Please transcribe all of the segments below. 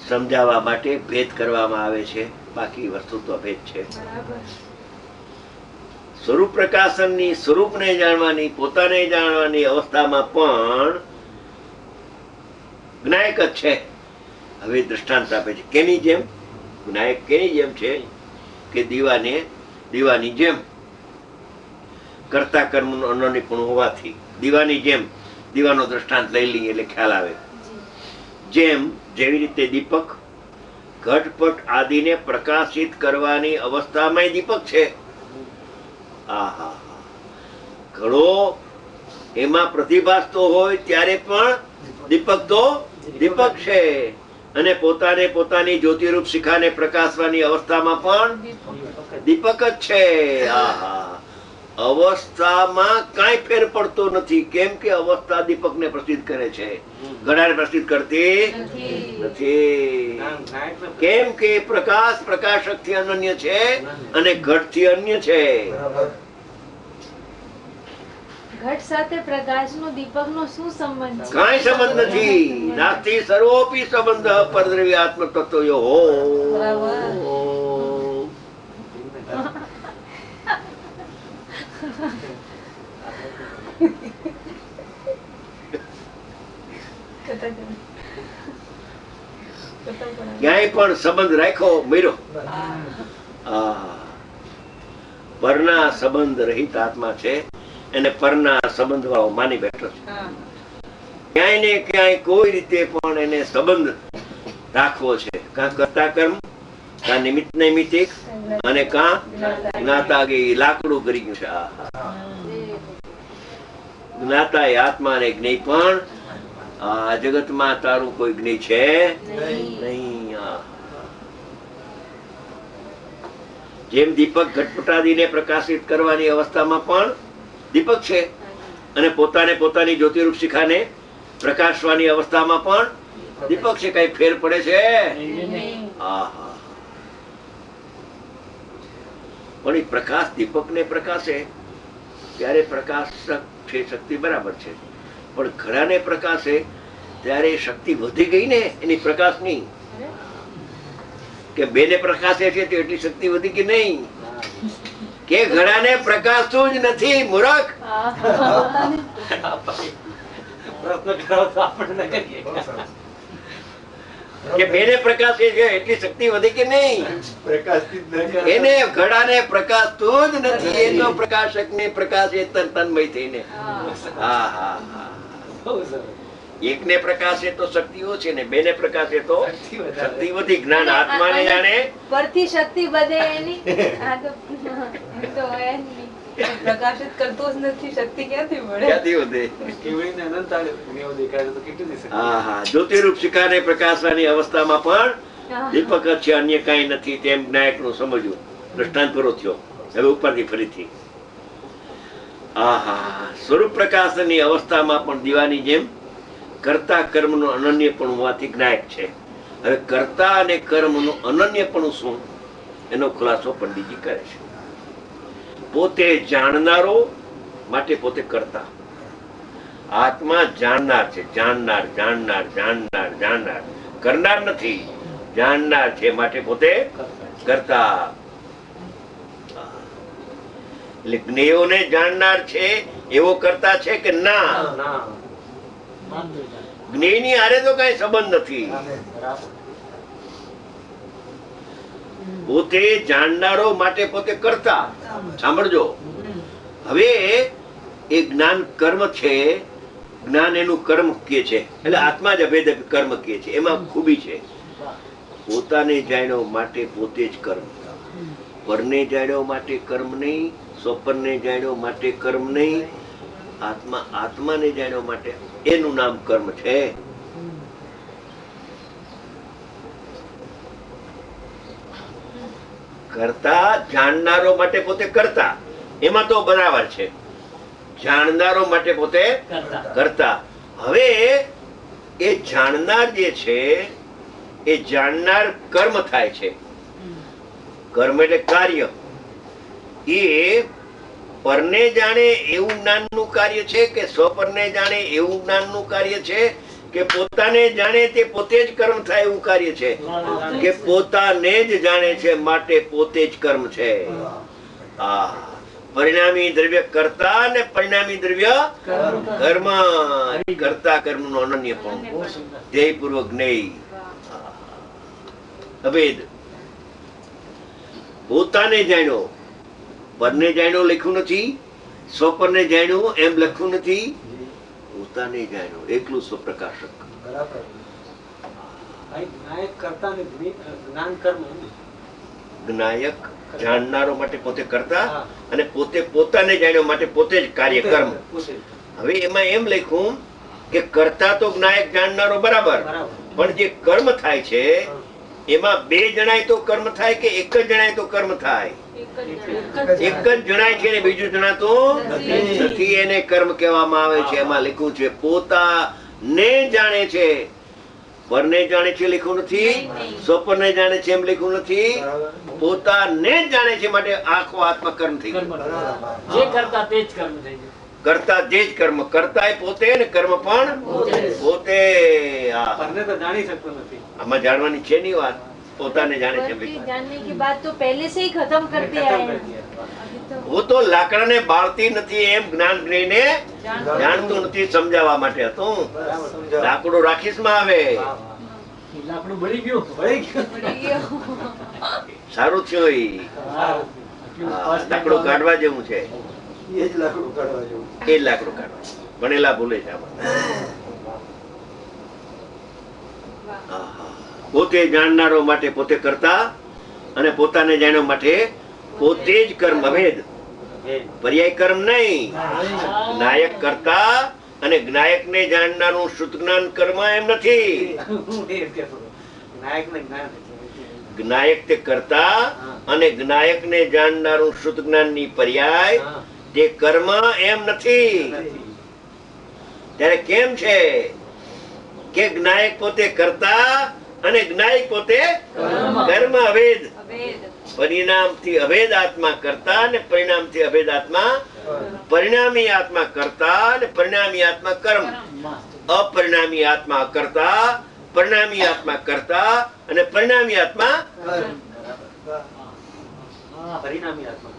સમજાવવા માટે ભેદ કરવામાં આવે છે, બાકી વસ્તુ તો ભેદ છે. સ્વરૂપ પ્રકાશનની, સ્વરૂપને જાણવાની, પોતાને જાણવાની અવસ્થામાં પણ જ્ઞાયક જ છે. હવે દ્રષ્ટાંત આપે છે કેની જેમ? જ્ઞાયક કેની જેમ છે કે દીવાની જેમ કરતા કર્મનું અનન્યપણું હોવાથી, દીવાની જેમ. દીવાનો દ્રષ્ટાંત લઈ લઈએ એટલે ખ્યાલ આવે. જેવી રીતે દીપક ઘટપટ આદિને પ્રકાશિત કરવાની અવસ્થામાં દીપક છે. આહા, ઘડો એમાં પ્રતિભાસતો હોય ત્યારે પણ દીપક તો દીપક છે, અને પોતાની જ્યોતિરૂપ શિખાને પ્રકાશવાની અવસ્થામાં પણ દીપક જ છે. આહા, અવસ્થામાં કાંઈ ફેર પડતો નથી. કેમ કે અવસ્થા દીપકને પ્રસિદ્ધ કરે છે, ઘડાને પ્રસિદ્ધ કરતી નથી. કેમ કે પ્રકાશક થી અનન્ય છે અને ઘટ થી અન્ય છે. ઘટ સાથે પ્રકાશનો દીપકનો શું સંબંધ છે? કાંઈ સંબંધ નથી. નાસ્તિ સર્વોપી સંબંધ પરદ્રવ્ય આત્મ તત્વયો હો. ક્યાંય પણ સંબંધ રાખ્યો મેરો પરના સંબંધ રહિત આત્મા છે, એને પરના સંબંધ વાળો માની બેઠો છે. ક્યાંય ને ક્યાંય કોઈ રીતે પણ એને સંબંધ રાખવો છે. કાં કરતા કર્મ, કાં નિમિત્ત નૈમિત્તિક, અને કાં જ્ઞાતા કે લાકડું કરી ગયું છે. જ્ઞાતા એ આત્મા ને જ્ઞેય, પણ આ જગતમાં તારું કોઈ જ્ઞેય છે નહીં. જેમ દીપક ઘટપટાદીને પ્રકાશિત કરવાની અવસ્થામાં પણ દીપક છે, અને પોતાની જ્યોતિરૂપ શિખાને પ્રકાશવાની અવસ્થામાં પણ દીપક છે. કઈ ફેર પડે છે? આહા, પણ એ પ્રકાશ દીપકને પ્રકાશે ત્યારે પ્રકાશક છે, શક્તિ બરાબર છે. પણ ઘડાને પ્રકાશે ત્યારે શક્તિ વધી ગઈ ને એની પ્રકાશની, કે બેને પ્રકાશે છે તો એટલી શક્તિ વધી કે નહીં? કે ઘડાને પ્રકાશતું જ નથી મૂર્ખ. કે બેને પ્રકાશે છે એટલી શક્તિ વધી કે નહીં? એને ઘડાને પ્રકાશતું જ નથી. એનો પ્રકાશક ને પ્રકાશે તન્મય થઈને. હા હા હા, એકને પ્રકાશે તો શક્તિ ઓછી ને બેને પ્રકાશે તો શક્તિ વધી. જ્ઞાન આત્માને જાણે પરથી શક્તિ વધે એની. આ તો હોય જ નહીં. પ્રકાશિત કરતો જ નથી, શક્તિ ક્યાંથી મળે? ક્યાંથી વધે? હા હા, જ્યોતિરૂપ શિખાને પ્રકાશવાની અવસ્થામાં પણ દીપક જ છે, અન્ય કઈ નથી. તેમ જ્ઞાયક નું સમજવું. દ્રષ્ટાંત પૂરો થયો. હવે ઉપરથી ફરીથી સ્વરૂપ પ્રકાશની અવસ્થામાં પણ દીવાની જેમ કર્તા કર્મનું અનન્યપણું હોવાથી જ્ઞાયક છે. હવે કર્તા અને કર્મનું અનન્યપણું શું, એનો ખુલાસો પંડિતજી કરે છે. પોતે જાણનારો માટે પોતે કર્તા. આત્મા જાણનાર છે, જાણનાર જાણનાર જાણનાર જાણનાર, કરનાર નથી. જાણનાર છે માટે પોતે કર્તા. એટલે જ્ઞેયોને જાણનાર છે એવો કરતા છે કે ના? જ્ઞેયની હારે તો કઈ સંબંધ નથી. પોતે જાણનારો માટે પોતે કરતા. સાંભળજો, હવે એ જ્ઞાન કર્મ છે. જ્ઞાન એનું કર્મ કે છે, એટલે આત્મા જ અભેદ કર્મ કે છે. એમાં ખૂબી છે. પોતાને જાણ્યો માટે પોતે જ કર્મ, પરને જાણ્યો માટે કર્મ નહીં, સ્વપનને જાણ્યો માટે કર્મ નહીં, આત્માને જાણ્યો માટે એનું નામ કર્મ છે. કરતા જાણનારો માટે પોતે કરતા, એમાં તો બરાબર છે. જાણનારો માટે પોતે કરતા. હવે એ જાણનાર જે છે એ જાણનાર કર્મ થાય છે. કર્મ એટલે કાર્ય. એ પરને જાણે એવું જ્ઞાનનું કાર્ય છે કે સ્વપરને જાણે એવું જ્ઞાનનું કાર્ય છે કે પોતાને જાણે તે પોતે જ કર્મ થાય એવું કાર્ય છે, કે પોતાને જ જાણે છે માટે પોતે જ કર્મ છે. આ પરિણામી દ્રવ્ય કર્તા અને પરિણામી દ્રવ્ય કર્મ. કર્તા કર્મ નું અનન્ય પણ ધ્યેયપૂર્વક નહીં. અભેદ. પોતાને જાણ્યો, પરને જાણ્યો લખ્યું નથી, સ્વપરને જાણ્યો એમ લખ્યું નથી. પોતાને જાણ્યો એકલું સ્વપ્રકાશક. બરાબર. જ્ઞાયક કર્તા ને જ્ઞાન કર્મ. જ્ઞાયક જાણનારો માટે પોતે કરતા અને પોતે પોતાને જાણ્યો માટે પોતે જ કાર્ય કર્મ. હવે એમાં એમ લખ્યું કે કરતા તો જ્ઞાયક જાણનારો બરાબર, પણ જે કર્મ થાય છે એમાં બે જણાય તો કર્મ થાય કે એક જ જણાય તો કર્મ થાય? એક જ જણાય છે ને બીજું જણાતું નથી, એને કર્મ કહેવામાં આવે છે. એમાં લખ્યું છે પોતાને જાણે છે, પરને જાણે છે લખ્યું નથી, સ્વપરને જાણે છે એમ લખ્યું નથી. પોતાને જ જાણે છે માટે આખો આત્મા કર્મ થઈ ગયો. જે કરતા તે જ કર્મ થઈ ગયું. કરતા જે જ કર્મ, કરતા એ પોતે ને કર્મ પણ પોતે. પરને તો જાણી શકતો નથી. આમાં જાણવાની છે નહીં વાત. પોતાને જાણે છે એમ લખ્યું. जानने की बात तो पहले से ही खत्म कर दिया है. હું તો લાકડાને બાળતી નથી એમ જ્ઞાન જ્ઞેયને જાણતું નથી સમજાવવા માટે હતું. લાકડું રાખીશમાં આવે. લાકડું બળી ગયું. બળી ગયું. पड़ी गयो. સારું થયું ઈ. લાકડું કાઢવા જેવું છે. એ જ લાકડું કાઢવા જેવું. એ જ લાકડું કાઢવા. ભણેલા ભૂલે છે આમાં. પોતે જાણનારો માટે પોતે કરતા અને પોતાને જાણ્યો માટે પોતે જ કર્મ. અભેદ. પર્યાય કર્મ નહીં. જ્ઞાયક કરતા અને જ્ઞાયક ને જાણનારું શુદ્ધ જ્ઞાન કર્મ એમ નથી. જ્ઞાયક તે કરતા અને જ્ઞાયક ને જાણનારું શુદ્ધ જ્ઞાન ની પર્યાય તે કર્મ એમ નથી. ત્યારે કેમ છે કે જ્ઞાયક પોતે કરતા અને જ્ઞાયક પોતે કર્મ. અભેદ. પરિણામથી અભેદ આત્મા કરતા અને પરિણામથી અભેદ આત્મા પરિણામી આત્મા કરતા અને પરિણામી આત્મા કર્મ. અપરિણામી આત્મા કરતા, પરિણામી આત્મા કરતા અને પરિણામી આત્મા પરિણામી આત્મા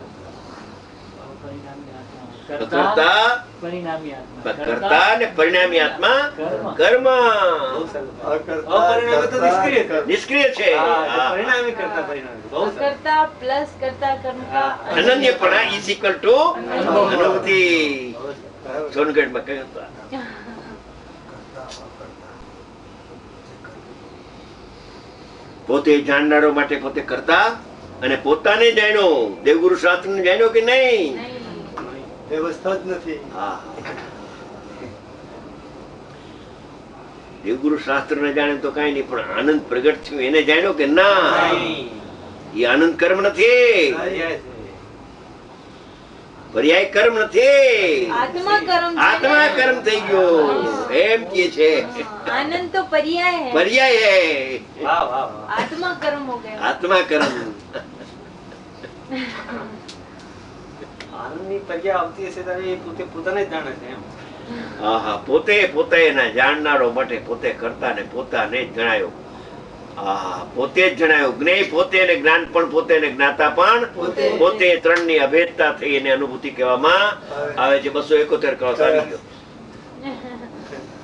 કરતા, કરતા અને પરિણામી આત્મા કર્મ. અપરિણામી તો નિષ્ક્રિય છે. પરિણામી કરતા પરિણામી બહુ સરસ. कर्ता प्लस कर्ता कर्म का અનન્યપણા ઇઝ ઇક્વલ ટુ અનુભૂતિ. સોનગઢમાં કહ્યું હતું. પોતે જાણનારો માટે પોતે કરતા અને પોતાને જાણ્યો. દેવગુરુ શાસ્ત્ર ને જાણ્યો કે નહીં? વ્યવસ્થા જ નથી. દેવગુરુ શાસ્ત્ર ને જાણે તો કઈ નહીં, પણ આનંદ પ્રગટ થયો એને જાણ્યો કે ના? એ આનંદ કર્મ નથી, પર્યાય કર્મ નથી, आत्मा कर्म है. આત્મા કર્મ થઈ ગયો એમ કે છે. आनंद तो पर्याय है. પર્યાય હે, વાહ વાહ વાહ. आत्मा कर्म हो गया. આત્મા કર્મ. આનંદની પર્યાય આવતી હશે ત્યારે એ પોતે પોતાને જ જાણે છે એમ. આહા, પોતે પોતાના જાણનારો માટે પોતે કરતા ને પોતાને જ જણાયો. આહા, પોતે જ જણાયો. જ્ઞેય પોતે ને જ્ઞાન પણ પોતે ને જ્ઞાતા પણ પોતે. ત્રણ ની અભેદતા થઈ એને અનુભૂતિ કહેવામાં આવે છે. 271 ક્રોસ આવી ગયો.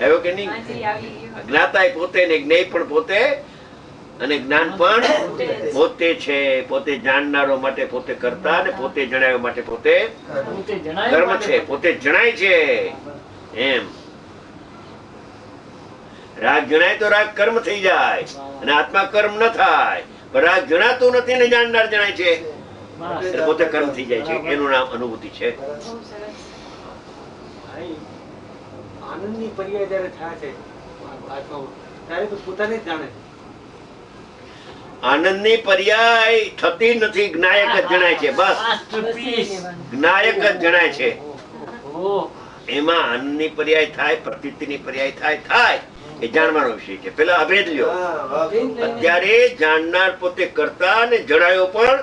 આવ્યો કે નહીં? हाँ जी, આવી ગયો. જ્ઞાતા પોતે ને જ્ઞેય પણ પોતે અને જ્ઞાન પણ પોતે છે. પોતે જાણનારો માટે પોતે કરતા અને પોતે જણાયો માટે પોતે કર્મ છે. પોતે જણાય છે એમ. રાગ જણાય તો રાગ કર્મ થઈ જાય અને આત્મા કર્મ ન થાય. પણ રાગ જણાતું નથી ને જાણનાર જણાય છે એટલે પોતે કર્મ થઈ જાય છે. એનું નામ અનુભૂતિ છે. બહુ સરસ. ભાઈ, આનંદની પર્યાય જ્યારે થાય છે આત્મામાં ત્યારે તો પોતાને જ જાણે છે. આનંદની પર્યાય થતી નથી. જ્ઞાયક જ જણાય છે. બસ જ્ઞાયક જ જણાય છે. એમાં આનંદની પર્યાય થાય, પ્રતીતિની પર્યાય થાય એ જાણવાનો વિષય છે. પેલા અભેદ લ્યો. અત્યારે જાણનાર પોતે કરતા અને જણાયો પણ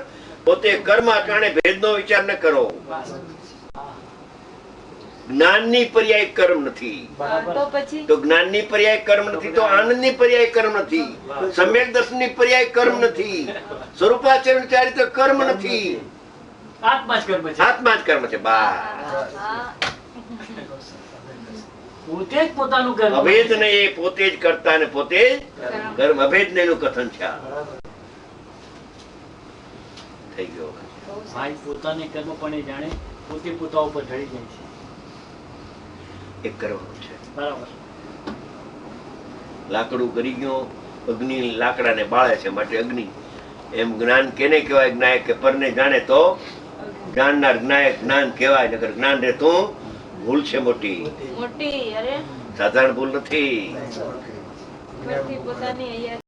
પોતે કર્મ. અટાણે ભેદનો વિચાર ન કરો. જ્ઞાનની પર્યાય કર્મ નથી. બરાબર. તો પછી તો જ્ઞાનની પર્યાય કર્મ નથી તો આનંદની પર્યાય કર્મ નથી. સમ્યક દર્શનની પર્યાય કર્મ નથી. સ્વરૂપાચરણ ચારિત્ર કર્મ નથી. આત્મા જ કર્મ છે. આત્મા જ કર્મ છે. બા હા. પોતે જ પોતાનું કર્મ. અભેદ ને એ પોતે જ કરતા ને પોતે જ કર્મ. અભેદ ને એનું કથન છે આ. થઈ ગયો. ભાઈ પોતાને કર્મ પણ એ જાણે, પોતે પોતા ઉપર ઢળી જાય છે. એ કરવાનું છે. બરાબર. લાકડું કરી ગયો, અગ્નિ લાકડાને બાળે છે માટે અગ્નિ. એમ જ્ઞાન કેને કહેવાય? જ્ઞાયક કે પરને જાણે તો જાણનાર જ્ઞાયક જ્ઞાન કહેવાય. નકર જ્ઞાન રહેતું ભૂલ છે મોટી, મોટી. અરે સાધારણ ભૂલ નથી. ઉપરથી પોતાની અહીંયા